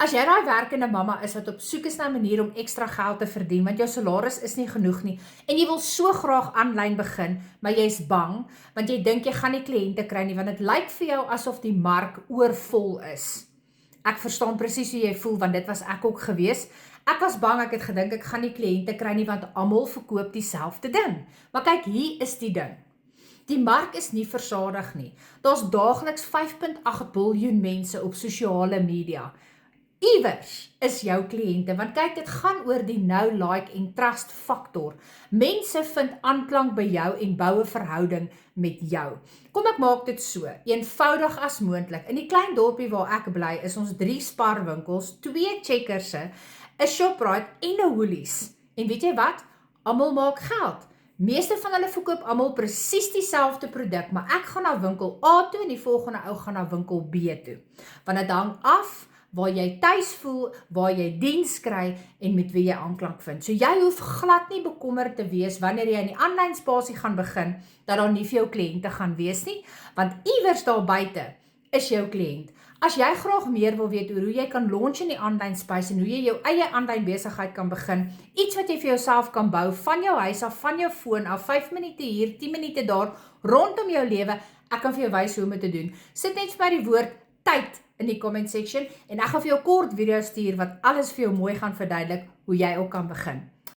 As jy daai werkende mamma is wat op soek is na 'n manier om ekstra geld te verdien, want jou salaris is nie genoeg nie, en jy wil so graag aanlyn begin, maar jy's bang, want jy dink jy gaan nie kliënte kry nie, want dit lyk vir jou asof die mark oorvol is. Ek verstaan presies hoe jy voel, want dit was ek ook gewees. Ek was bang, ek het gedink ek gaan nie kliënte kry nie, want almal verkoop dieselfde ding. Maar kyk, hier is die ding. Die mark is nie versadig nie. Daar's daagliks 5.8 biljoen mense op sosiale media. Iewers is jou kliënte, want kyk, dit gaan oor die nou, like en trust faktor. Mense vind aanklank by jou en bou 'n verhouding met jou. Kom ek maak dit so, eenvoudig as moontlik. In die klein dorpie waar ek bly, is ons 3 Spar-winkels, 2 Checkerse, 'n Shoprite en 'n Woolies. En weet jy wat? Almal maak geld. Meeste van hulle verkoop almal presies dieselfde produk, maar ek gaan na winkel A toe en die volgende ou gaan na winkel B toe. Want dit hang af waar jy tuis voel, waar jy diens kry en met wie jy aanklank vind. So jy hoef glad nie bekommerd te wees wanneer jy in die aanlyn spasie gaan begin, dat daar nie vir jou kliënte gaan wees nie, want iewers daar buite is jou kliënt. As jy graag meer wil weet oor hoe jy kan launch in die aanlyn space en hoe jy jou eie aanlyn besigheid kan begin, iets wat jy vir jouself kan bou, van jou huis af, van jou foon af, 5 minute hier, 10 minute daar, rondom jou lewe, ek kan vir jou wys hoe om dit te doen. Sit net vir my die woord tyd in die comment section en ek gaan vir jou kort video stuur wat alles vir jou mooi gaan verduidelik hoe jy ook kan begin.